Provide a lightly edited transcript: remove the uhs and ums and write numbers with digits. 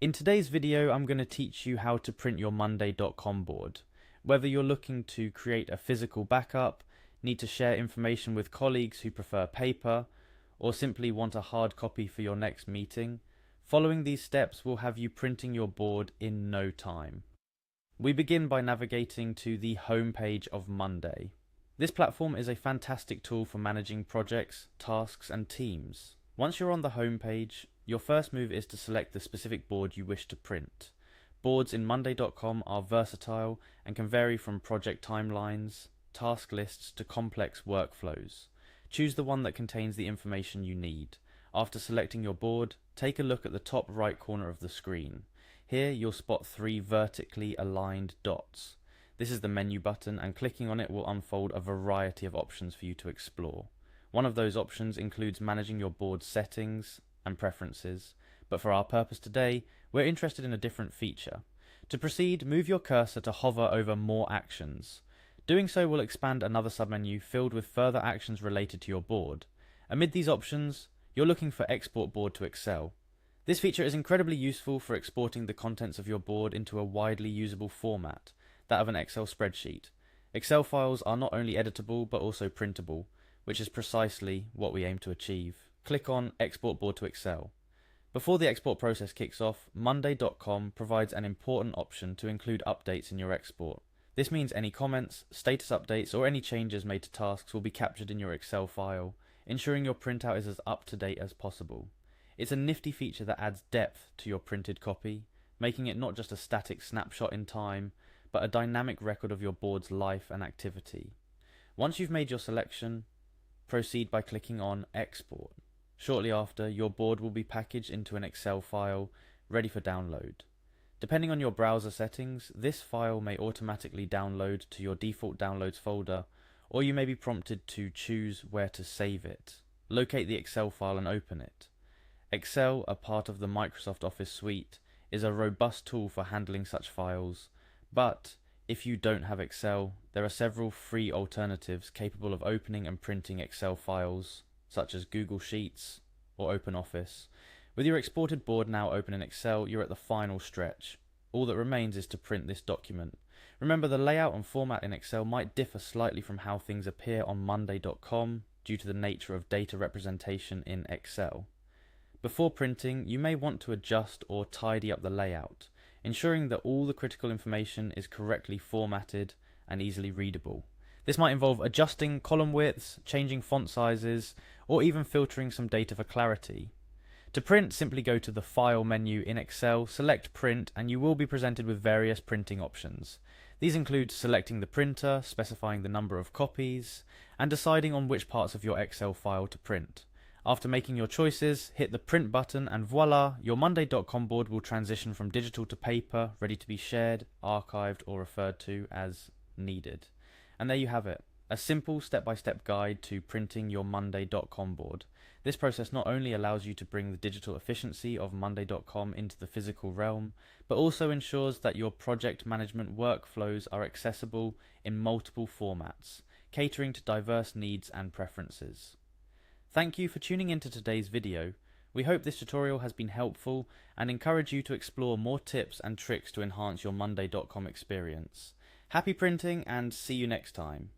In today's video, I'm going to teach you how to print your mondaycom board. Whether you're looking to create a physical backup, need to share information with colleagues who prefer paper, or simply want a hard copy for your next meeting, following these steps will have you printing your board in no time. We begin by navigating to the home page of Monday. This platform is a fantastic tool for managing projects, tasks, and teams. Once you're on the home page, your first move is to select the specific board you wish to print. Boards in mondaycom are versatile and can vary from project timelines, task lists to complex workflows. Choose the one that contains the information you need. After selecting your board, take a look at the top right corner of the screen. Here you'll spot 3 vertically aligned dots. This is the menu button, and clicking on it will unfold a variety of options for you to explore. One of those options includes managing your board's settings and preferences, but for our purpose today, we're interested in a different feature. To proceed, move your cursor to hover over More Actions. Doing so will expand another submenu filled with further actions related to your board. Amid these options, you're looking for Export Board to Excel. This feature is incredibly useful for exporting the contents of your board into a widely usable format, that of an Excel spreadsheet. Excel files are not only editable but also printable, which is precisely what we aim to achieve. Click on Export Board to Excel. Before the export process kicks off, mondaycom provides an important option to include updates in your export. This means any comments, status updates, or any changes made to tasks will be captured in your Excel file, ensuring your printout is as up to date as possible. It's a nifty feature that adds depth to your printed copy, making it not just a static snapshot in time, but a dynamic record of your board's life and activity. Once you've made your selection, proceed by clicking on Export. Shortly after, your board will be packaged into an Excel file, ready for download. Depending on your browser settings, this file may automatically download to your default downloads folder, or you may be prompted to choose where to save it. Locate the Excel file and open it. Excel, a part of the Microsoft Office suite, is a robust tool for handling such files, but if you don't have Excel, there are several free alternatives capable of opening and printing Excel files, such as Google Sheets or OpenOffice. With your exported board now open in Excel, you're at the final stretch. All that remains is to print this document. Remember, the layout and format in Excel might differ slightly from how things appear on mondaycom due to the nature of data representation in Excel. Before printing, you may want to adjust or tidy up the layout, ensuring that all the critical information is correctly formatted and easily readable. This might involve adjusting column widths, changing font sizes, or even filtering some data for clarity. To print, simply go to the File menu in Excel, select Print, and you will be presented with various printing options. These include selecting the printer, specifying the number of copies, and deciding on which parts of your Excel file to print. After making your choices, hit the print button and voila, your mondaycom board will transition from digital to paper, ready to be shared, archived, or referred to as needed. And there you have it, a simple step-by-step guide to printing your mondaycom board. This process not only allows you to bring the digital efficiency of mondaycom into the physical realm, but also ensures that your project management workflows are accessible in multiple formats, catering to diverse needs and preferences. Thank you for tuning into today's video. We hope this tutorial has been helpful and encourage you to explore more tips and tricks to enhance your mondaycom experience. Happy printing and see you next time.